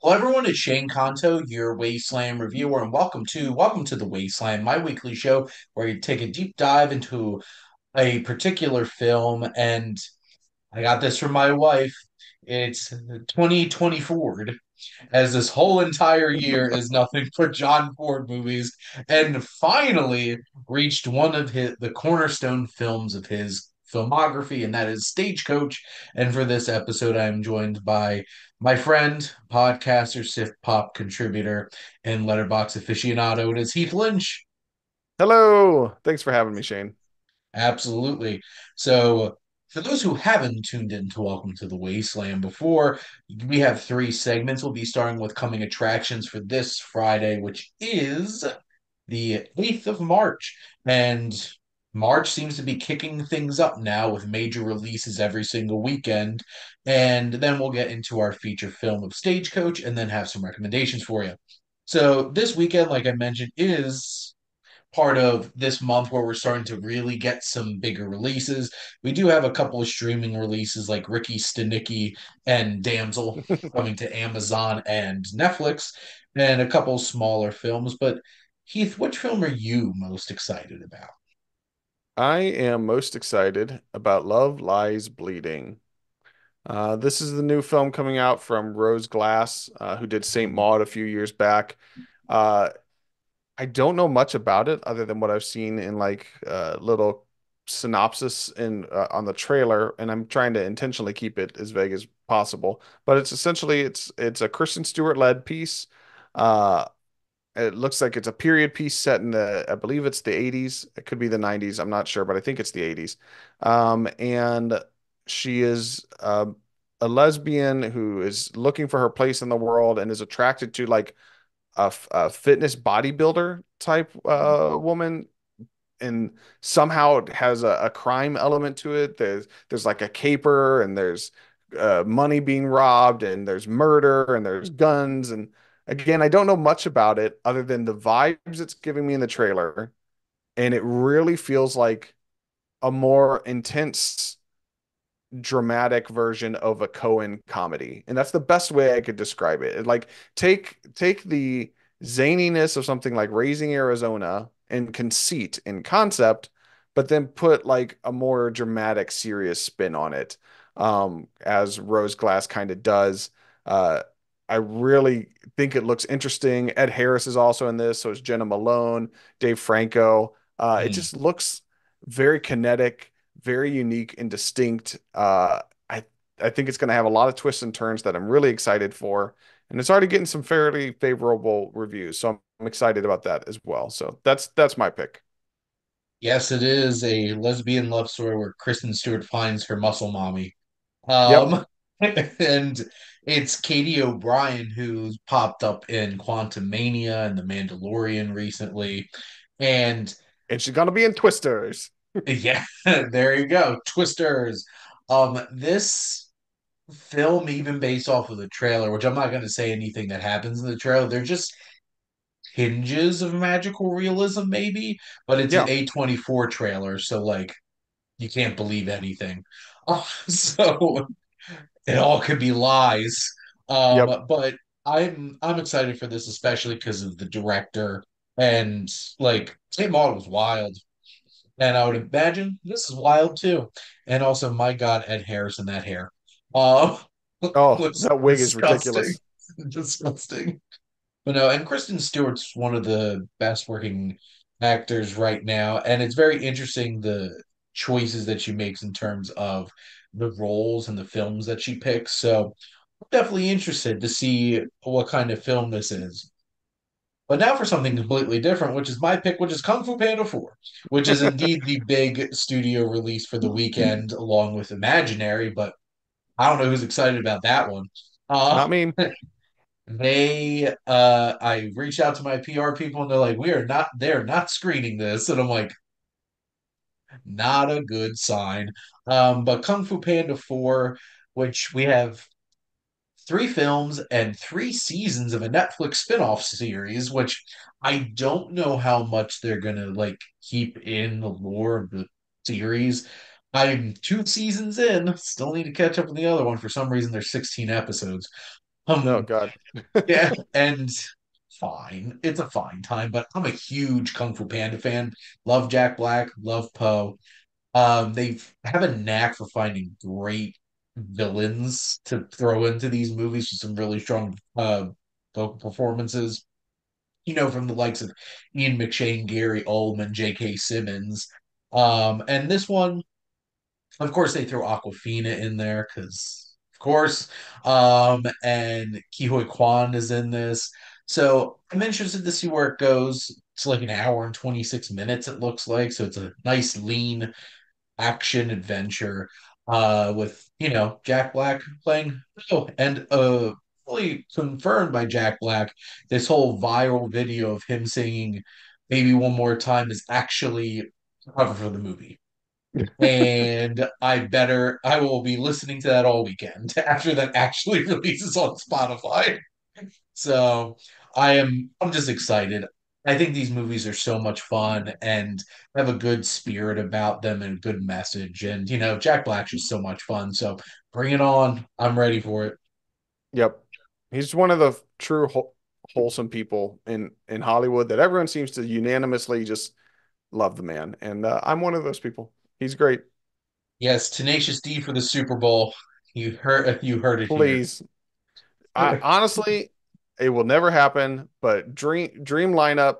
Hello everyone, it's Shane Kanto, your Wasteland Reviewer, and welcome to the Wasteland, my weekly show where you take a deep dive into a particular film. And I got this from my wife. It's 2024, as this whole entire year is nothing but John Ford movies, and finally reached one of the cornerstone films of his filmography, and that is Stagecoach. And for this episode, I am joined by my friend, podcaster, SiftPop contributor, and letterbox aficionado. It is Heath Lynch. Hello. Thanks for having me, Shane. Absolutely. So, for those who haven't tuned in to Welcome to the Wasteland before, we have three segments. We'll be starting with coming attractions for this Friday, which is the 8th of March. And March seems to be kicking things up now with major releases every single weekend. And then we'll get into our feature film of Stagecoach and then have some recommendations for you. So, this weekend, like I mentioned, is part of this month where we're starting to really get some bigger releases. We do have a couple of streaming releases like Ricky Stenicki and Damsel coming to Amazon and Netflix, and a couple smaller films. But Heath, which film are you most excited about? I am most excited about Love Lies Bleeding. This is the new film coming out from Rose Glass, who did Saint Maud a few years back. Uh, I don't know much about it other than what I've seen in like little synopsis in on the trailer, and I'm trying to intentionally keep it as vague as possible. But it's essentially it's a Kristen Stewart led piece. Uh, It looks like it's a period piece set in I believe it's the 80s. It could be the 90s. I'm not sure, but I think it's the 80s. And she is a lesbian who is looking for her place in the world and is attracted to like a fitness bodybuilder type woman. And somehow it has a crime element to it. There's like a caper and there's money being robbed and there's murder and there's guns. And again, I don't know much about it other than the vibes it's giving me in the trailer. And it really feels like a more intense, dramatic version of a Cohen comedy. And that's the best way I could describe it. Like take the zaniness of something like Raising Arizona and conceit and concept, but then put like a more dramatic, serious spin on it, as Rose Glass kind of does. Uh, I really think it looks interesting. Ed Harris is also in this, so is Jenna Malone, Dave Franco. It Hmm. just looks very kinetic, very unique and distinct. I think it's going to have a lot of twists and turns that I'm really excited for, and it's already getting some fairly favorable reviews, so I'm excited about that as well. So that's my pick. Yes, it is a lesbian love story where Kristen Stewart finds her muscle mommy. Yep, And it's Katie O'Brien who's popped up in Quantum Mania and The Mandalorian recently. And and she's going to be in Twisters. yeah, there you go. Twisters. This film, even based off of the trailer, which I'm not going to say anything that happens in the trailer, they're just hinges of magical realism, maybe, but it's an Yeah, A24 trailer, so like you can't believe anything. So it all could be lies. yep. But I'm excited for this, especially because of the director and like Saint Maud was wild, and I would imagine this is wild too. And also, my God, Ed Harris and that hair, uh, Oh, was that wig is disgusting, ridiculous. disgusting. But no, and Kristen Stewart's one of the best working actors right now, and it's very interesting the choices that she makes in terms of the roles and the films that she picks. So I'm definitely interested to see what kind of film this is. But now for something completely different, which is my pick, which is Kung Fu Panda 4, which is indeed the big studio release for the weekend, along with Imaginary. But I don't know who's excited about that one. Uh, Not me. I reached out to my PR people and they're like, they're not screening this. And I'm like, not a good sign. But Kung Fu Panda 4, which we have three films and three seasons of a Netflix spin-off series, which I don't know how much they're gonna like keep in the lore of the series. I'm two seasons in, still need to catch up with the other one. For some reason, there's 16 episodes. No, Um, God. yeah, and fine. It's a fine time, but I'm a huge Kung Fu Panda fan. Love Jack Black, love Poe. They have a knack for finding great villains to throw into these movies with some really strong vocal performances. From the likes of Ian McShane, Gary Oldman, J.K. Simmons. And this one, of course, they throw Aquafina in there because, of course, and Kihoi Kwan is in this. So I'm interested to see where it goes. It's like an hour and 26 minutes, it looks like. So it's a nice, lean action adventure with, Jack Black playing. Oh, and fully confirmed by Jack Black, this whole viral video of him singing Baby One More Time is actually a cover for the movie and I will be listening to that all weekend after that actually releases on Spotify. So I'm just excited. I think these movies are so much fun and have a good spirit about them and a good message. And Jack Black's just so much fun. So bring it on. I'm ready for it. Yep. He's one of the true wholesome people in Hollywood that everyone seems to unanimously just love the man. And I'm one of those people. He's great. Yes, Tenacious D for the Super Bowl. You heard it here. Please. I honestly, it will never happen, but dream lineup,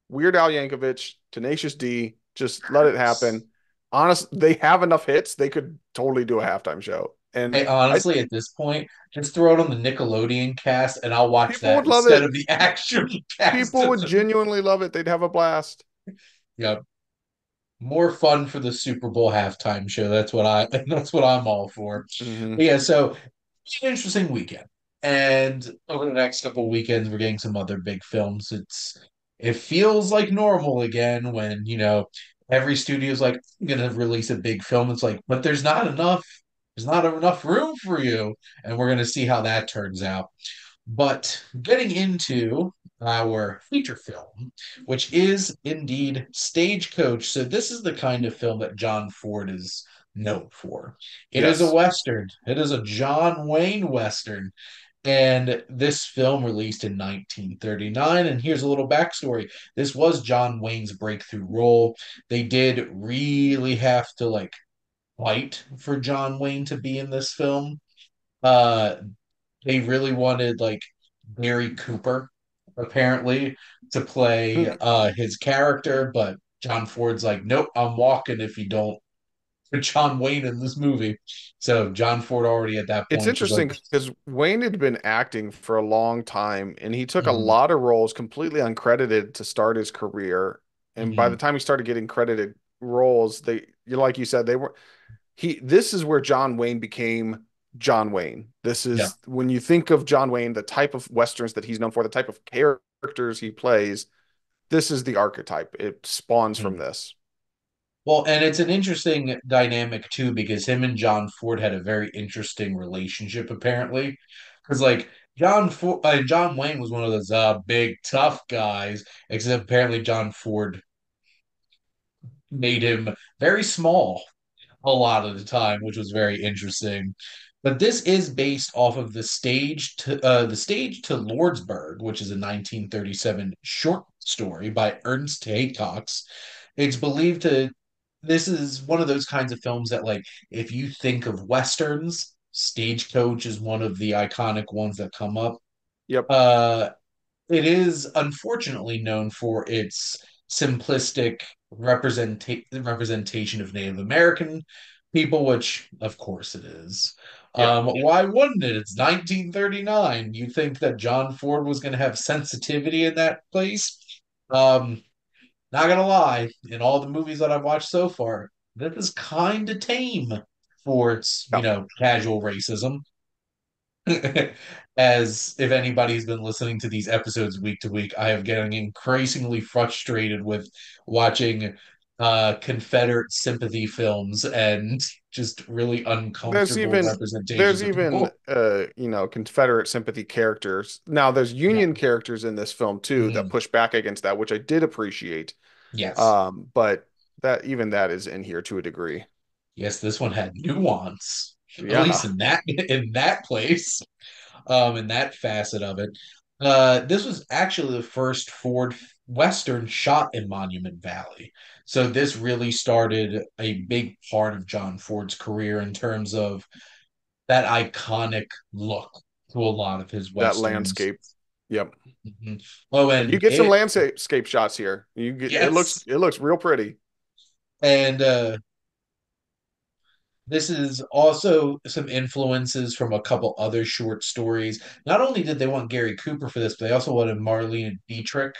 Weird Al Yankovic, Tenacious D, just let it happen. Honest, they have enough hits, they could totally do a halftime show. And Hey, I honestly, at this point, just throw it on the Nickelodeon cast, and I'll watch people that would love instead it. of the actual cast People of would the. genuinely love it. They'd have a blast. Yeah, more fun for the Super Bowl halftime show. That's what I'm all for. Hmm. But yeah, so it's an interesting weekend. And over the next couple of weekends, we're getting some other big films. It feels like normal again when, every studio's like, I'm gonna release a big film. It's like, but there's not enough room for you. And we're gonna see how that turns out. But getting into our feature film, which is indeed Stagecoach. So, this is the kind of film that John Ford is known for. It is a Yes. Western, it is a John Wayne Western. And this film released in 1939. And here's a little backstory. This was John Wayne's breakthrough role. They did really have to fight for John Wayne to be in this film. Uh, they really wanted Gary Cooper apparently to play his character, but John Ford's like, nope, I'm walking if you don't put John Wayne in this movie. So John Ford already at that It's point was like, interesting because Wayne had been acting for a long time and he took a mhm, lot of roles completely uncredited to start his career. And by the mhm, time he started getting credited roles, like you said, they were this is where John Wayne became John Wayne. This yeah. is when you think of John Wayne, the type of westerns that he's known for, the type of characters he plays, this is the archetype. It spawns from Mhm. this. Well, and it's an interesting dynamic too because him and John Ford had a very interesting relationship apparently. Because John Wayne was one of those big tough guys, except apparently John Ford made him very small a lot of the time, which was very interesting. But this is based off of the stage to Lordsburg, which is a 1937 short story by Ernest Haycox. It's believed to This is one of those kinds of films that if you think of westerns, Stagecoach is one of the iconic ones that come up. Yep. Uh it is unfortunately known for its simplistic representation of Native American people, which of course it is. Yeah. Why wouldn't it? It's 1939. You think that John Ford was going to have sensitivity in that place? Um, Not gonna lie, in all the movies that I've watched so far, this is kind of tame for its, Yeah. casual racism. As if anybody's been listening to these episodes week to week, I have getting increasingly frustrated with watching Confederate sympathy films and just really There's uncomfortable even representations there's of even people. Confederate sympathy characters. Now there's Yeah. Union characters in this film too that Mhm. push back against that, which I did appreciate. Yes. But that is in here to a degree. Yes, this one had nuance, at least Yeah. in that place. in that facet of it. This was actually the first Ford Western shot in Monument Valley. So this really started a big part of John Ford's career in terms of that iconic look to a lot of his That Westerns. landscape. Yep. Mhm. Oh, And you and get some it, landscape shots here. You get yes. it looks real pretty. And this is also some influences from a couple other short stories. Not only did they want Gary Cooper for this, but they also wanted Marlene Dietrich.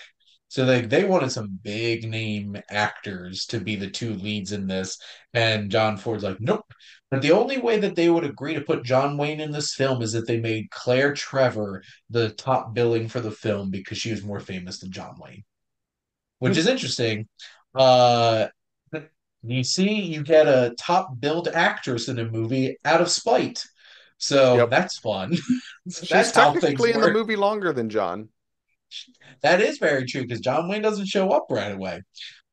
So they wanted some big name actors to be the two leads in this. And John Ford's like, nope. But the only way that they would agree to put John Wayne in this film is that they made Claire Trevor the top billing for the film because she was more famous than John Wayne, which is interesting. Uh, you see, you get a top billed actress in a movie out of spite. So Yep. that's fun. So She's that's how things technically in the work. movie longer than John. That is very true because John Wayne doesn't show up right away.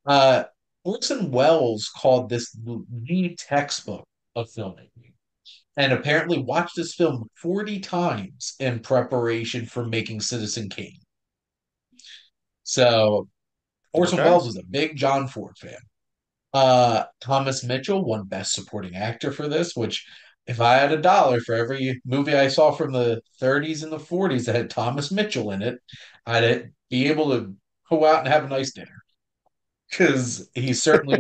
Uh, Orson Welles called this the textbook of filmmaking and apparently watched this film 40 times in preparation for making Citizen Kane. So Orson Okay. Welles was a big John Ford fan. Thomas Mitchell won Best Supporting Actor for this, which if I had a dollar for every movie I saw from the 30s and the 40s that had Thomas Mitchell in it, I'd be able to go out and have a nice dinner because he certainly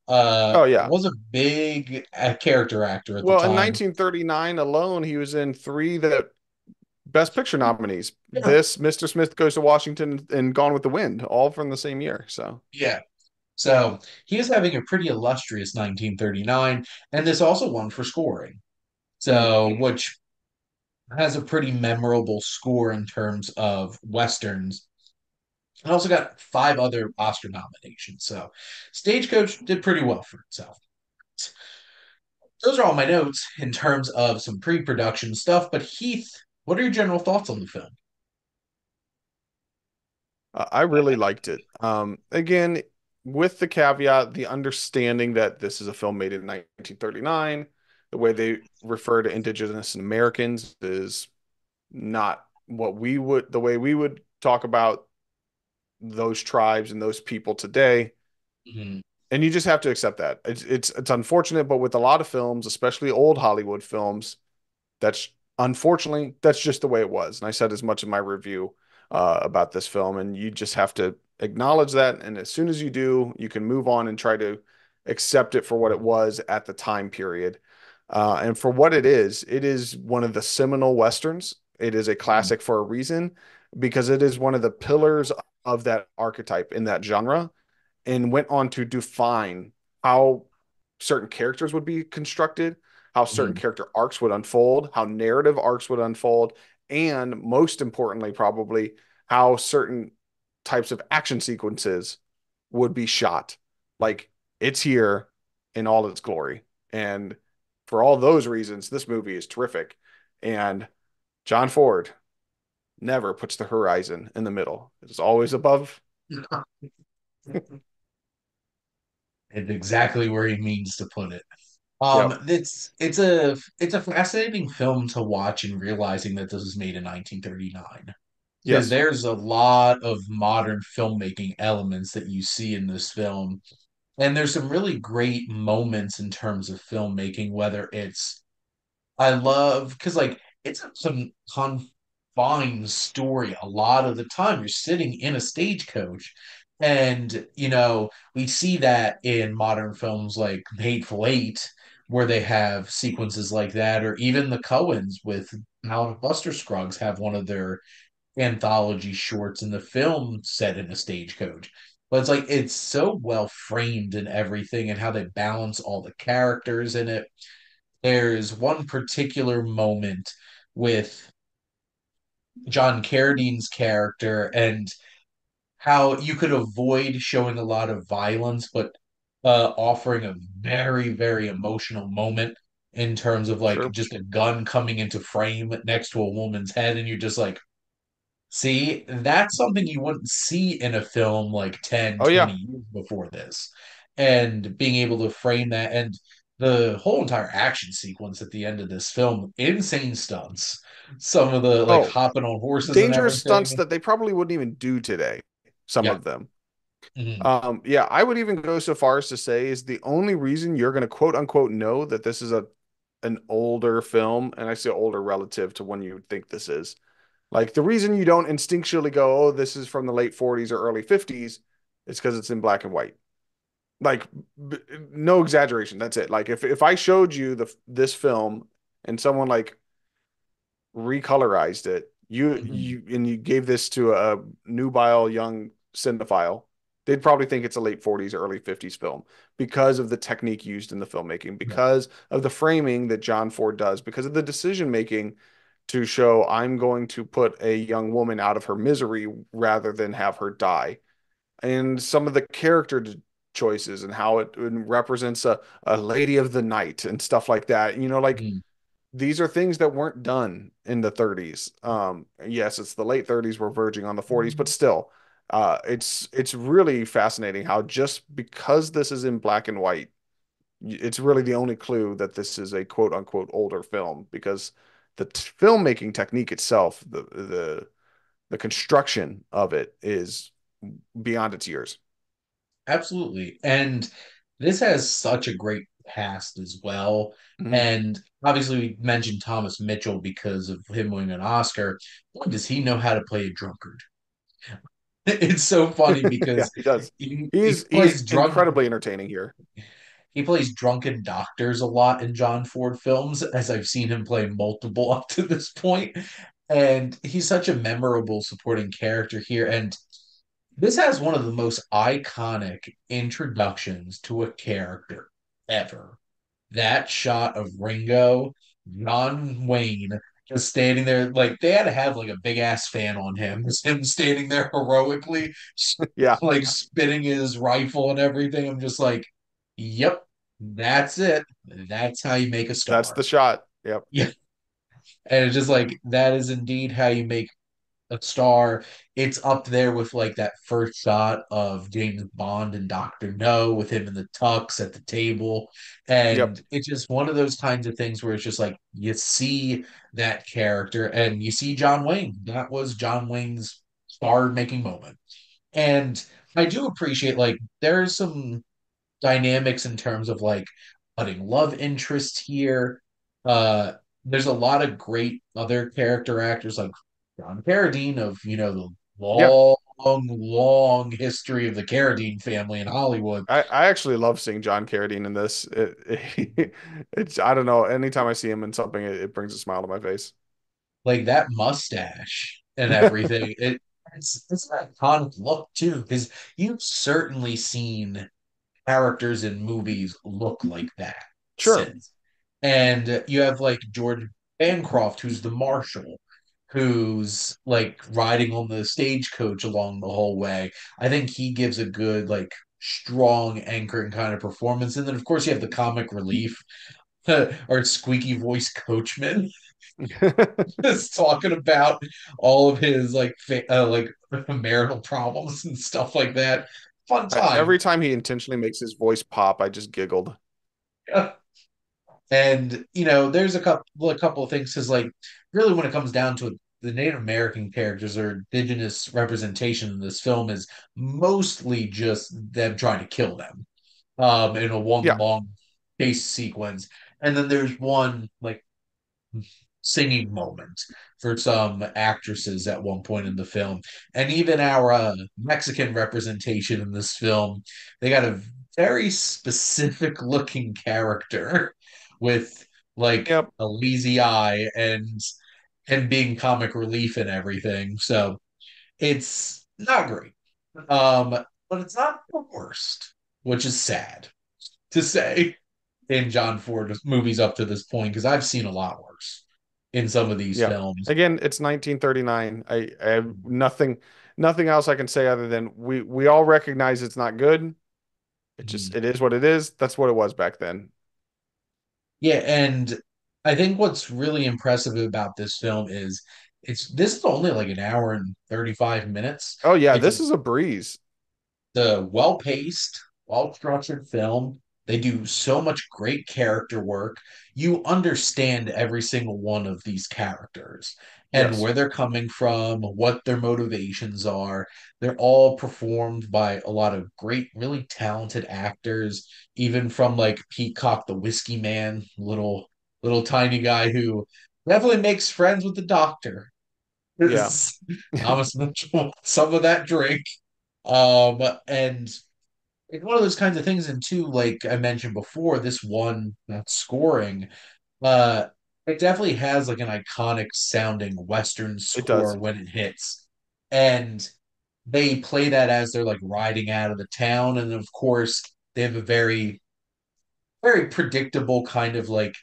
Oh yeah. was a big character actor at the Well, in time. 1939 alone, he was in three that Best Picture nominees. Yeah, This, Mr. Smith Goes to Washington, and Gone with the Wind, all from the same year. So, yeah. So he is having a pretty illustrious 1939, and this also won for scoring. mhm. So, which has a pretty memorable score in terms of westerns. And also got five other Oscar nominations. So Stagecoach did pretty well for itself. Those are all my notes in terms of some pre-production stuff. But Heath, what are your general thoughts on the film? I really liked it. Again, with the caveat, the understanding that this is a film made in 1939, the way they refer to Indigenous Americans is not the way we would talk about those tribes and those people today. Mhm. And you just have to accept that. It's unfortunate, but with a lot of films, especially old Hollywood films, that's unfortunately that's just the way it was. And I said as much in my review about this film, and you just have to acknowledge that. And as soon as you do, you can move on and try to accept it for what it was at the time period. And for what it is one of the seminal westerns. It is a Mhm. classic for a reason because it is one of the pillars of that archetype in that genre and went on to define how certain characters would be constructed, how certain Mhm. character arcs would unfold, how narrative arcs would unfold, and most importantly, probably how certain types of action sequences would be shot. Like it's here in all its glory. And for all those reasons, this movie is terrific. And John Ford never puts the horizon in the middle. It's always above. And exactly where he means to put it. Yep. It's a fascinating film to watch and realizing that this was made in 1939 because Yes. there's a lot of modern filmmaking elements that you see in this film. And there's some really great moments in terms of filmmaking, whether it's I love because like it's some confined story a lot of the time. You're sitting in a stagecoach, and we see that in modern films like Hateful Eight, where they have sequences like that, or even the Coens with How Buster Scruggs have one of their anthology shorts in the film set in a stagecoach. But it's like it's so well framed and everything, and how they balance all the characters in it. There's one particular moment with John Carradine's character and how you could avoid showing a lot of violence, but offering a very, very emotional moment in terms of like Sure. just a gun coming into frame next to a woman's head, and you're just like, see, that's something you wouldn't see in a film like 10, Oh 20 yeah. years before this. And being able to frame that. And the whole entire action sequence at the end of this film, insane stunts. Some of the like Oh, hopping on horses and dangerous stunts everything. that they probably wouldn't even do today. Some Yeah. of them. Mhm. Yeah, I would even go so far as to say is the only reason you're going to quote unquote know that this is a an older film, and I say older relative to when you would think this is. Like the reason you don't instinctually go, "Oh, this is from the late 40s or early 50s," is because it's in black and white. Like no exaggeration, that's it. Like if I showed you the this film and someone like recolorized it, Mhm. you gave this to a nubile young cinephile, they'd probably think it's a late 40s, early 50s film because of the technique used in the filmmaking, Yeah. because of the framing that John Ford does, because of the decision making to show I'm going to put a young woman out of her misery rather than have her die. And some of the character choices and how it represents a lady of the night and stuff like that. Like Mhm. these are things that weren't done in the 30s. Yes, it's the late 30s, we're verging on the 40s, but still, it's really fascinating how just because this is in black and white, it's really the only clue that this is a quote unquote older film because the filmmaking technique itself, the construction of it is beyond its years. Absolutely. And this has such a great cast as well. Mhm. And obviously, we mentioned Thomas Mitchell because of him winning an Oscar. Boy, does he know how to play a drunkard? It's so funny Yeah, because he does. he He's plays drunk. incredibly entertaining here. He plays drunken doctors a lot in John Ford films, as I've seen him play multiple up to this point. And he's such a memorable supporting character here. And this has one of the most iconic introductions to a character ever. That shot of Ringo, John Wayne, just standing there, like they had to have like a big ass fan on him, just him standing there heroically, Yeah, like spinning his rifle and everything. I'm just like, yep, that's it. That's how you make a that's star. the shot. Yep. Yeah. And it's just like that is indeed how you make a star. It's up there with like that first shot of James Bond and Dr. No with him in the tux at the table. Yep. And it's just one of those kinds of things where it's just like you see that character and you see John Wayne. That was John Wayne's star making moment. And I do appreciate like there's some dynamics in terms of like budding love interest here. Uh, there's a lot of great other character actors like John Carradine of the Yeah. long history of the Carradine family in Hollywood. I actually love seeing John Carradine in this. It's I don't know. Anytime I see him in something, it brings a smile to my face. Like that mustache and everything. It's an iconic look too, because you've certainly seen characters in movies look like that Sure. since. And you have like George Bancroft, who's the marshal, who's like riding on the stagecoach along the whole way. I think he gives a good, like, strong anchoring kind of performance. And then, of course, you have the comic relief, our squeaky voice coachman, just talking about all of his like marital problems and stuff like that. Fun time. Every time he intentionally makes his voice pop, I just giggled. And there's a couple of things because like really when it comes down to it, the Native American characters or indigenous representation in this film is mostly just them trying to kill them in a one Yeah. long chase sequence. And then there's one like singing moment for some actresses at one point in the film. And even our Mexican representation in this film, they got a very specific looking character with like Yep. a lazy eye and being comic relief and everything. So it's not great. Um, but it's not the worst, which is sad to say in John Ford movies up to this point because I've seen a lot worse in some of these Yeah. films. Again, it's 1939. I have nothing else I can say other than we all recognize it's not good. Mhm. It is what it is. That's what it was back then. Yeah, and I think what's really impressive about this film is this is only like an hour and 35 minutes. Oh yeah, It's this is a breeze. a well-paced, well-structured film. They do so much great character work. You understand every single one of these characters and Yes. where they're coming from, what their motivations are. They're all performed by a lot of great, really talented actors, even from like Peacock the Whiskey Man, little tiny guy who definitely makes friends with the doctor. Yeah. Thomas Mitchell, some of that drink. And it's one of those kinds of things, and two, like I mentioned before, this one that scoring, uh, it definitely has like an iconic sounding Western It score does. when it hits. And they play that as they're like riding out of the town, and of course they have a very predictable kind of like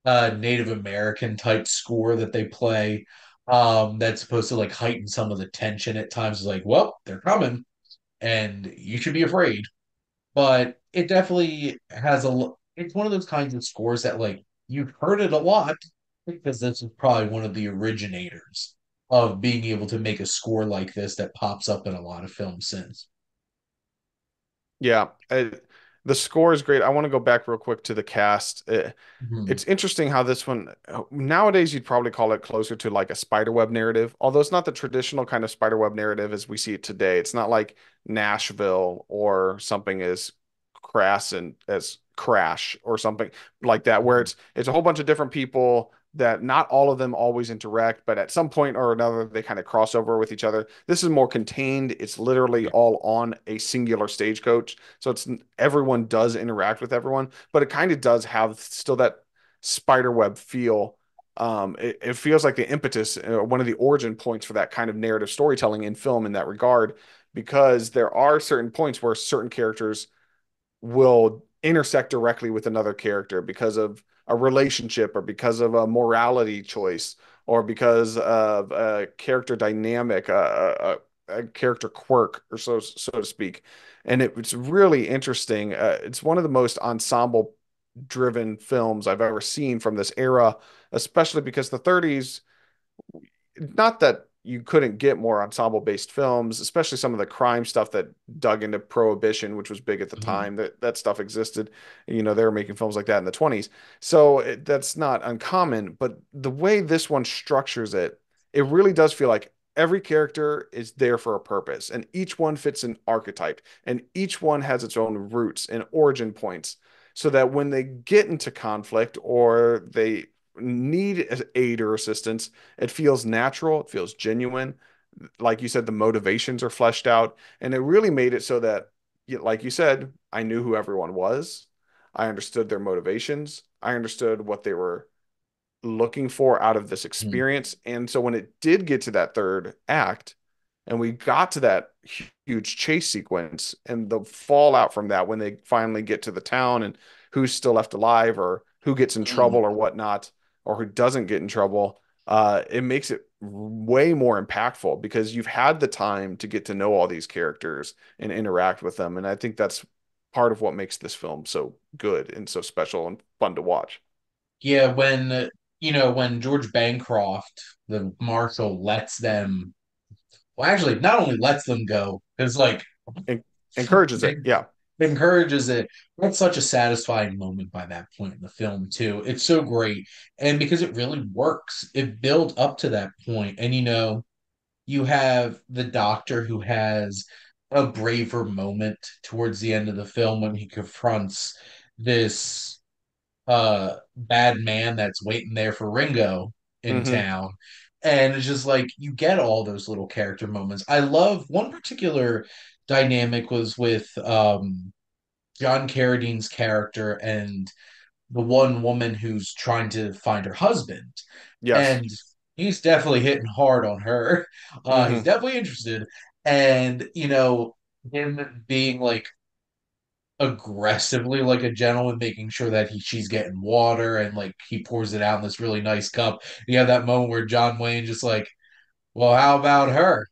Native American type score that they play. That's supposed to like heighten some of the tension at times. It's like, well, they're coming, and you should be afraid. But it definitely has it's one of those kinds of scores that like you've heard it a lot because this is probably one of the originators of being able to make a score like this that pops up in a lot of films since. Yeah. The score is great. I want to go back real quick to the cast. Mhm. It's interesting how this one nowadays you'd probably call it closer to like a spiderweb narrative, although it's not the traditional kind of spiderweb narrative as we see it today. It's not like Nashville or something as crass and as Crash or something like that, where it's a whole bunch of different people that not all of them always interact, but at some point or another they kind of cross over with each other. This is more contained. It's literally all on a singular stagecoach, so it's everyone does interact with everyone, but it kind of does have still that spiderweb feel. It feels like the impetus, one of the origin points for that kind of narrative storytelling in film in that regard, because there are certain points where certain characters will intersect directly with another character because of a relationship or because of a morality choice or because of a character dynamic, a character quirk, or so to speak. And it's really interesting. It's one of the most ensemble driven films I've ever seen from this era, especially because the 30s, not that you couldn't get more ensemble based films, especially some of the crime stuff that dug into prohibition, which was big at the Mhm. time. That stuff existed. You know, they were making films like that in the 20s. So that's not uncommon, but the way this one structures it, it really does feel like every character is there for a purpose and each one fits an archetype and each one has its own roots and origin points so that when they get into conflict or they need aid or assistance, it feels natural, it feels genuine. Like you said, the motivations are fleshed out, and it really made it so that, like you said, I knew who everyone was. I understood their motivations. I understood what they were looking for out of this Mhm. experience. And so when it did get to that third act and we got to that huge chase sequence and the fallout from that when they finally get to the town and who's still left alive or who gets in trouble or whatnot or who doesn't get in trouble, it makes it way more impactful because you've had the time to get to know all these characters and interact with them. And I think that's part of what makes this film so good and so special and fun to watch. Yeah, when George Bancroft, the marshal, lets them, well, actually, not only lets them go, it's like En- Encourages it. it Yeah. encourages it. That's such a satisfying moment by that point in the film, too. It's so great. And because it really works, it builds up to that point. And you have the doctor who has a braver moment towards the end of the film when he confronts this bad man that's waiting there for Ringo in Hmm. town. And it's just like you get all those little character moments. I love one particular dynamic was with John Carradine's character and the one woman who's trying to find her husband. Yes. And he's definitely hitting hard on her. He's Hmm. definitely interested. And, him being like aggressively like a gentleman, making sure that she's getting water and like he pours it out in this really nice cup. You have that moment where John Wayne just like, well, how about her?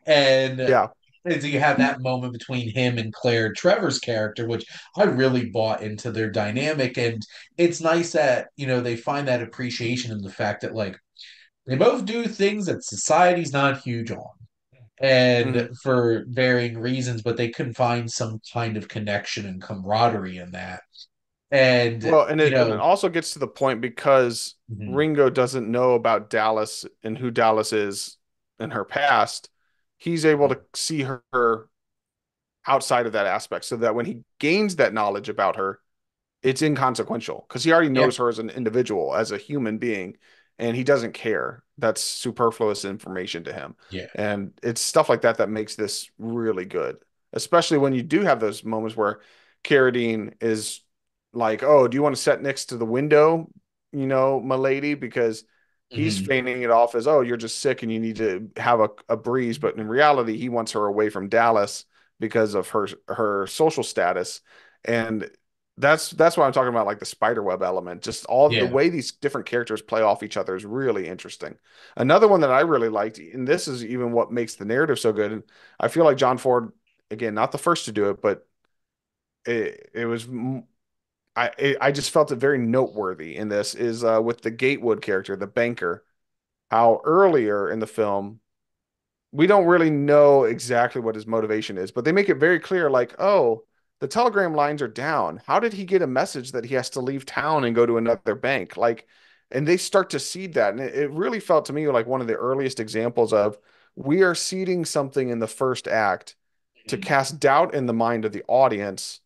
And Yeah. so you have that moment between him and Claire Trevor's character, which I really bought into their dynamic. And it's nice that, they find that appreciation in the fact that like they both do things that society's not huge on. and Hmm. for varying reasons, but they couldn't find some kind of connection and camaraderie in that. And, Well, and it also gets to the point because mhm, Ringo doesn't know about Dallas and who Dallas is in her past. He's able to see her outside of that aspect so that when he gains that knowledge about her, it's inconsequential because he already yeah, knows her as an individual, as a human being, and he doesn't care. That's superfluous information to him. yeah, And it's stuff like that that makes this really good, especially when you do have those moments where Carradine is like, "Oh, do you want to sit next to the window, my lady?" Because he's mhm, feigning it off as, "Oh, you're just sick and you need to have a breeze." But in reality, he wants her away from Dallas because of her social status. And that's what I'm talking about, like the spider web element. Just all the yeah. way these different characters play off each other is really interesting. Another one that I really liked, and this is even what makes the narrative so good, and I feel like John Ford, again, not the first to do it, but it was I just felt it very noteworthy in this is with the Gatewood character, the banker, how earlier in the film we don't really know exactly what his motivation is, but they make it very clear like, oh, the telegram lines are down. How did he get a message that he has to leave town and go to another bank? Like, and they start to seed that. And it really felt to me like one of the earliest examples of we are seeding something in the first act to Mhm. cast doubt in the mind of the audience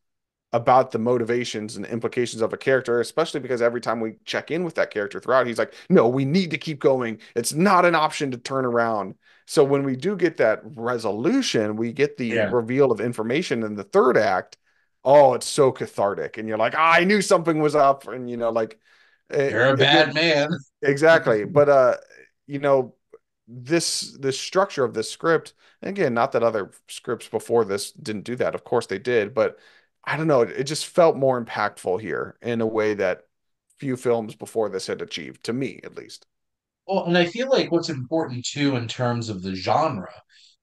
about the motivations and implications of a character, especially because every time we check in with that character throughout, he's like, no, we need to keep going. It's not an option to turn around. So when we do get that resolution, we get the Yeah, reveal of information in the third act. Oh, it's so cathartic. And you're like, I knew something was up. And, like, you're a bad again, man. exactly. But you know, this structure of this script, again, not that other scripts before this didn't do that. Of course they did, but I don't know, it just felt more impactful here in a way that few films before this had achieved, to me at least. Well, and I feel like what's important too in terms of the genre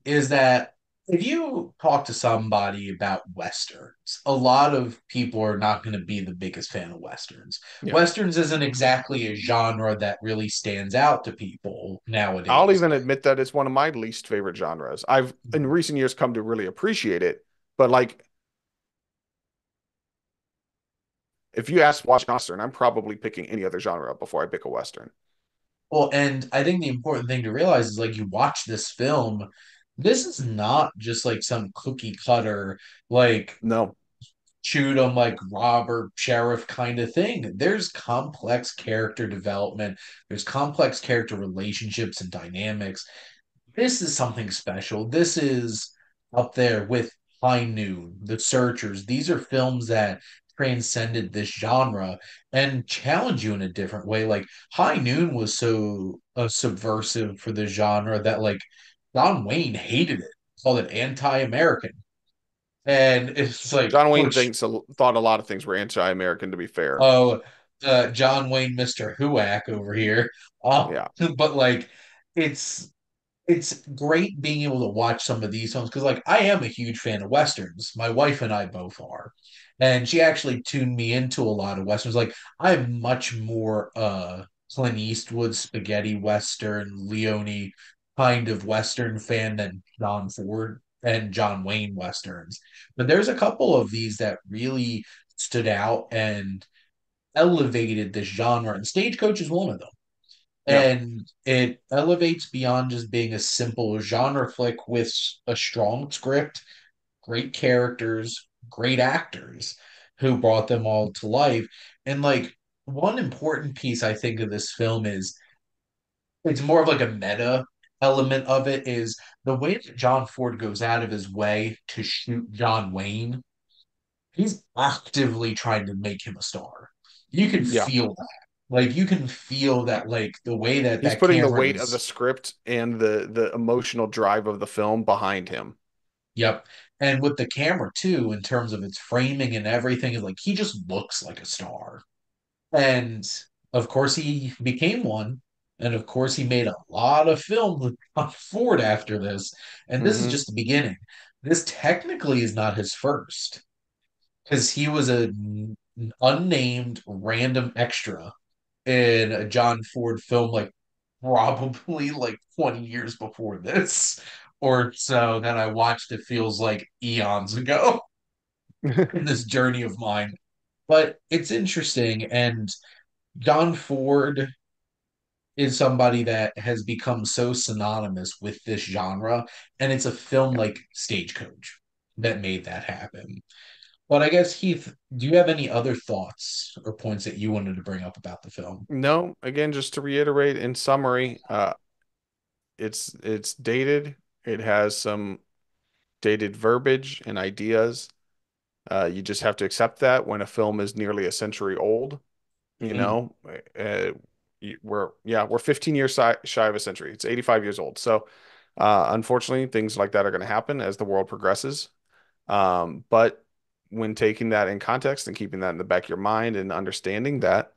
is that if you talk to somebody about Westerns, a lot of people are not going to be the biggest fan of Westerns. Yeah. Westerns isn't exactly a genre that really stands out to people I'll nowadays. even admit that it's one of my least favorite genres. I've in recent years come to really appreciate it, but like if you ask watch Western, I'm probably picking any other genre before I pick a Western. Well, and I think the important thing to realize is like you watch this film, this is not just like some cookie cutter, like No. shoot 'em like robber sheriff kind of thing. There's complex character development, there's complex character relationships and dynamics. This is something special. This is up there with High Noon, The Searchers. These are films that transcended this genre and challenge you in a different way. Like High Noon was so subversive for the genre that like John Wayne hated it, called it anti-American. And it's like, John oh, Wayne thought a lot of things were anti-American, to be fair. oh, John Wayne, Mr. Huack over here. Yeah. But like, it's it's great being able to watch some of these films because like I am a huge fan of westerns. My wife and I both are. And she actually tuned me into a lot of westerns. Like I'm much more Clint Eastwood spaghetti western, Leone kind of western fan than John Ford and John Wayne westerns. But there's a couple of these that really stood out and elevated this genre, and Stagecoach is one of them. Yeah. And it elevates beyond just being a simple genre flick with a strong script, great characters, great actors who brought them all to life. And like one important piece I think of this film is it's more of like a meta element of it is the way that John Ford goes out of his way to shoot John Wayne. He's actively trying to make him a star. You can Yeah. feel that. Like you can feel that like the way that He's that putting the camera weight of the is. script and the emotional drive of the film behind him. Yep. And with the camera too, in terms of its framing and everything, is like he just looks like a star. And of course he became one. And of course he made a lot of films with John Ford after this. And this is Hmm. just the beginning. This technically is not his first, because he was an unnamed random extra in a John Ford film, like probably like 20 years before this. or so that I watched it feels like eons ago in this journey of mine. But it's interesting, and John Ford is somebody that has become so synonymous with this genre, and it's a film like Stagecoach that made that happen. But I guess, Heath, do you have any other thoughts or points that you wanted to bring up about the film? No, again, just to reiterate in summary, it's dated. It has some dated verbiage and ideas. You just have to accept that when a film is nearly a century old. You Mhm. know, uh, we're 15 years shy of a century. It's 85 years old. So, unfortunately, things like that are going to happen as the world progresses. But when taking that in context and keeping that in the back of your mind and understanding that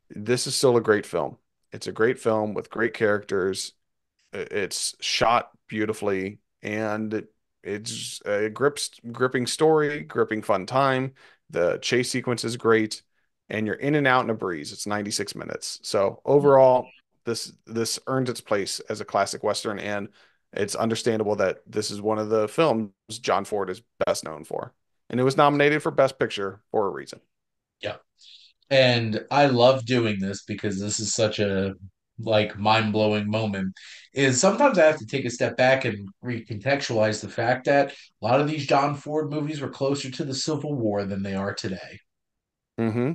this is still a great film. It's a great film with great characters. It's shot beautifully and it's a gripping story, gripping fun time. The chase sequence is great and you're in and out in a breeze. It's 96 minutes. So overall, this earns its place as a classic Western, and it's understandable that this is one of the films John Ford is best known for. And it was nominated for Best Picture for a reason. Yeah. And I love doing this because this is such a like mind-blowing moment. Is sometimes I have to take a step back and recontextualize the fact that a lot of these John Ford movies were closer to the Civil War than they are today. Hmm.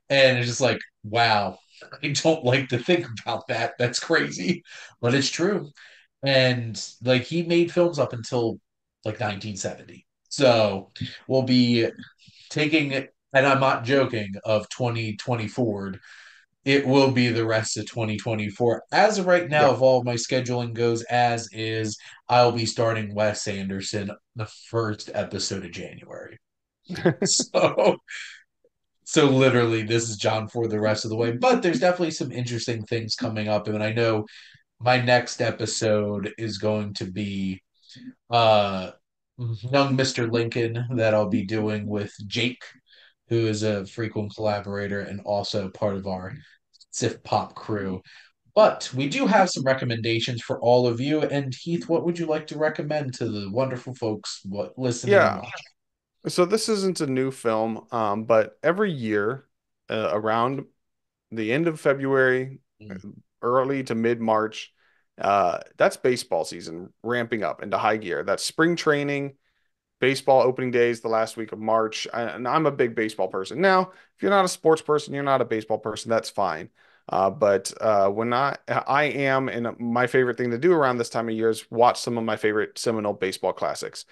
And it's just like, wow, I don't like to think about that. That's crazy, but it's true. And like he made films up until like 1970. So we'll be taking it, and I'm not joking, of 2020 forward. It will be the rest of 2024. As of right now, Yeah. if all of my scheduling goes as is, I'll be starting Wes Anderson the first episode of January. So so literally, this is John for the rest of the way. But there's definitely some interesting things coming up, and I know my next episode is going to be uh young Mr. Lincoln that I'll be doing with Jake, who is a frequent collaborator and also part of our SiftPop crew. But we do have some recommendations for all of you. And Heath, what would you like to recommend to the wonderful folks listening and Yeah. watching? So this isn't a new film, but every year, around the end of February, early to mid-March, that's baseball season ramping up into high gear. That's spring training, baseball opening days, the last week of March. And I'm a big baseball person. Now, if you're not a sports person, you're not a baseball person, that's fine. But when I am, and my favorite thing to do around this time of year is watch some of my favorite seminal baseball classics.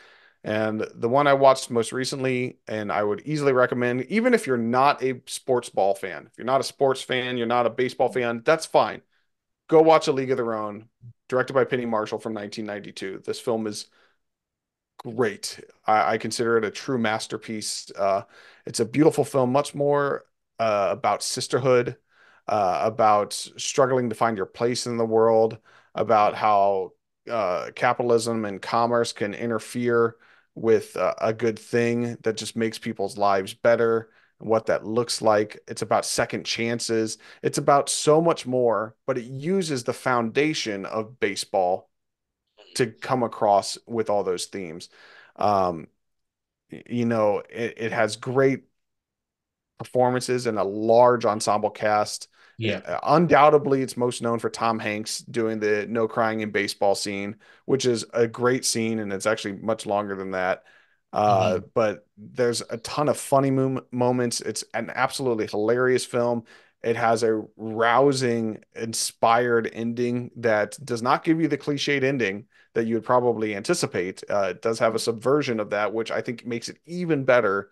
And the one I watched most recently, and I would easily recommend, even if you're not a sports ball fan, if you're not a sports fan, you're not a baseball fan, that's fine. Go watch A League of Their Own, directed by Penny Marshall from 1992. This film is great. I consider it a true masterpiece. It's a beautiful film, much more about sisterhood, about struggling to find your place in the world, about how capitalism and commerce can interfere with a good thing that just makes people's lives better, and what that looks like. It's about second chances. It's about so much more, but it uses the foundation of baseball to come across with all those themes. Um, it has great performances and a large ensemble cast. Yeah. Undoubtedly, it's most known for Tom Hanks doing the no crying in baseball scene, which is a great scene, and it's actually much longer than that. Mhm. But there's a ton of funny moments. It's an absolutely hilarious film. It has a rousing, inspired ending that does not give you the cliched ending that you would probably anticipate. It does have a subversion of that, which I think makes it even better,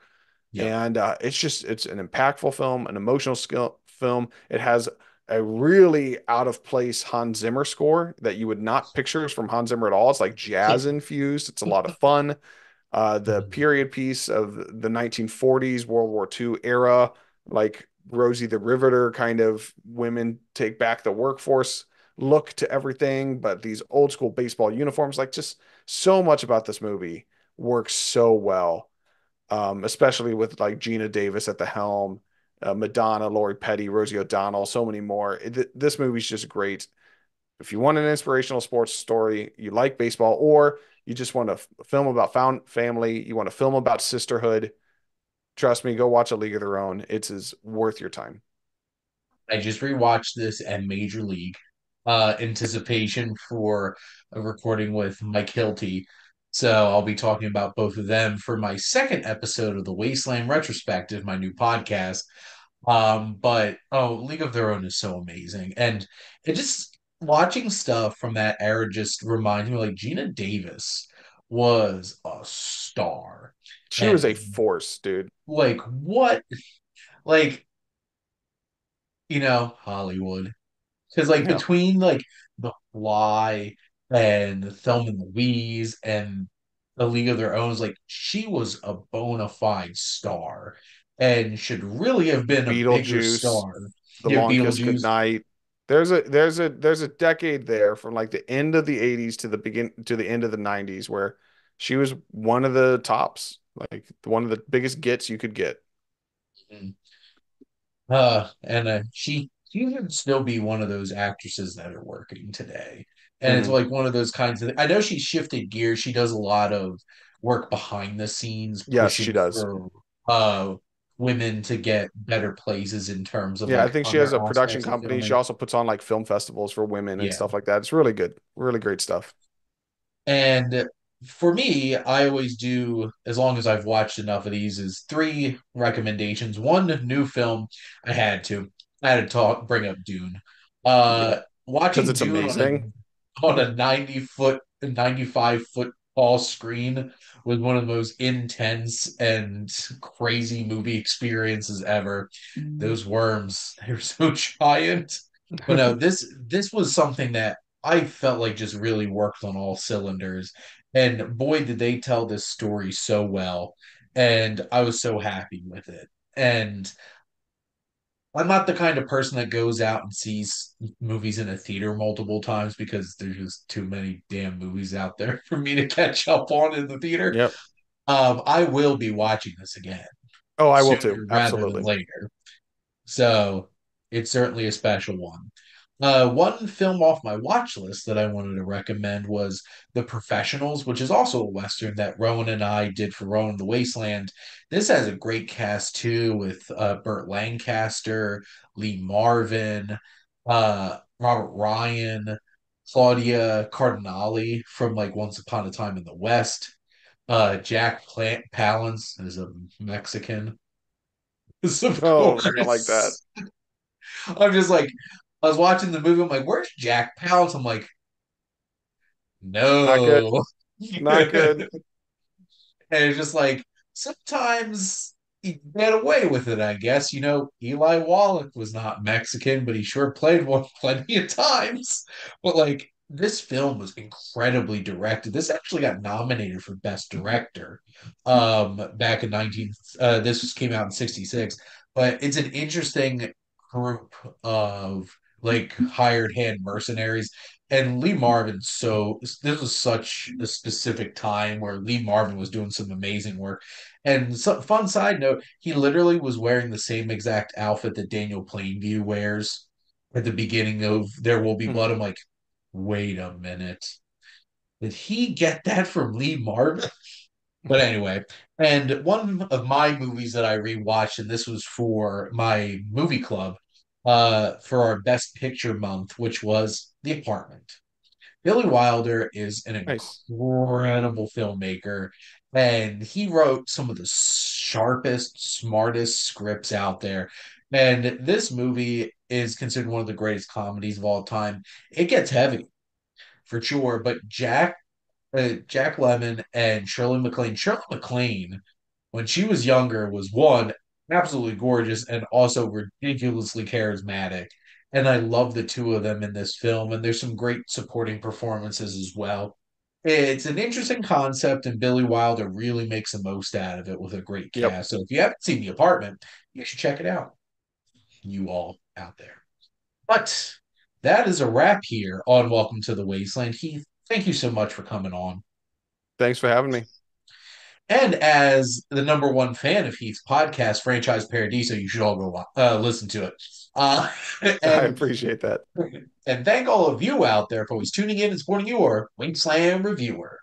Yeah. and it's an impactful film, an emotional skill film. It has a really out of place Hans Zimmer score that you would not picture from Hans Zimmer at all. It's like jazz infused. It's a lot of fun. The Mhm. period piece of the 1940s, World War II era, like Rosie the Riveter kind of women take back the workforce look to everything, but these old school baseball uniforms, like just so much about this movie works so well, especially with like Gina Davis at the helm, Madonna, Lori Petty, Rosie O'Donnell, so many more. This movie's just great. If you want an inspirational sports story, you like baseball, or you just want a film about found family, you want a film about sisterhood, trust me, go watch A League of Their Own. It's is worth your time. I just rewatched this at Major League, anticipation for a recording with Mike Hilty. So I'll be talking about both of them for my second episode of the Wasteland Retrospective, my new podcast. But oh, League of Their Own is so amazing. And it just watching stuff from that era just reminds me like Gina Davis was a star. She was And a force, dude. like what like Hollywood. Because like Yeah. between like The Fly and Thelma and Louise and A League of Their Own, like she was a bona fide star and should really have been a bigger Beetlejuice, star. The Yeah, Long Kiss Beetlejuice. Goodnight. There's a decade there from like the end of the 80s to the end of the 90s where she was one of the tops, like one of the biggest gets you could get. And she would still be one of those actresses that are working today. And it's Hmm. like one of those kinds of I know she shifted gears. She does a lot of work behind the scenes, Yes, she pushing does. for uh women to get better places in terms of Yeah, I like think she has other a production aspects of company. She filming. also puts on like film festivals for women and Yeah. stuff like that. It's really good. Really great stuff. And for me, I always do, as long as I've watched enough of these, is three recommendations. One new film I had to. I had to bring up Dune. Yeah, because Watching it's Dune amazing. on a 90-foot, 95-foot tall screen was one of the most intense and crazy movie experiences ever. Those worms, they're so giant. But no, this was something that I felt like just really worked on all cylinders. And boy, did they tell this story so well. And I was so happy with it. And I'm not the kind of person that goes out and sees movies in a theater multiple times because there's just too many damn movies out there for me to catch up on in the theater. Yep. I will be watching this again Oh, I will too. sooner rather than Absolutely. later. So it's certainly a special one. One film off my watch list that I wanted to recommend was The Professionals, which is also a Western that Rowan and I did for Rowan in the Wasteland. This has a great cast too with Burt Lancaster, Lee Marvin, Robert Ryan, Claudia Cardinale from like Once Upon a Time in the West. Jack Palance is a Mexican, of Oh, I don't like that. course. I'm just like, I was watching the movie. I'm like, where's Jack Palance? I'm like, Not good. no. Not good. And it's just like sometimes he get away with it, I guess. Eli Wallach was not Mexican, but he sure played one plenty of times. But like this film was incredibly directed. This actually got nominated for Best Director back in 19 this came out in 66. But it's an interesting group of like hired hand mercenaries and Lee Marvin, so this was such a specific time where Lee Marvin was doing some amazing work. And so, fun side note, he literally was wearing the same exact outfit that Daniel Plainview wears at the beginning of There Will Be Blood. Mhm. I'm like, wait a minute. Did he get that from Lee Marvin? But anyway, and one of my movies that I rewatched, and this was for my movie club, for our Best Picture month, which was The Apartment. Billy Wilder is an Nice. incredible filmmaker, and he wrote some of the sharpest, smartest scripts out there. And this movie is considered one of the greatest comedies of all time. It gets heavy for sure, but Jack Lemmon and Shirley MacLaine. Shirley MacLaine, when she was younger, was one absolutely gorgeous and also ridiculously charismatic. And I love the two of them in this film. And there's some great supporting performances as well. It's an interesting concept, and Billy Wilder really makes the most out of it with a great Yep. cast. So if you haven't seen The Apartment, you should check it out. You all out there. But that is a wrap here on Welcome to the Wasteland. Heath, thank you so much for coming on. Thanks for having me. And as the number one fan of Heath's podcast, Franchise Paradiso, you should all go listen to it. Uh, I and appreciate that. and thank all of you out there for always tuning in and supporting your Wasteland Reviewer.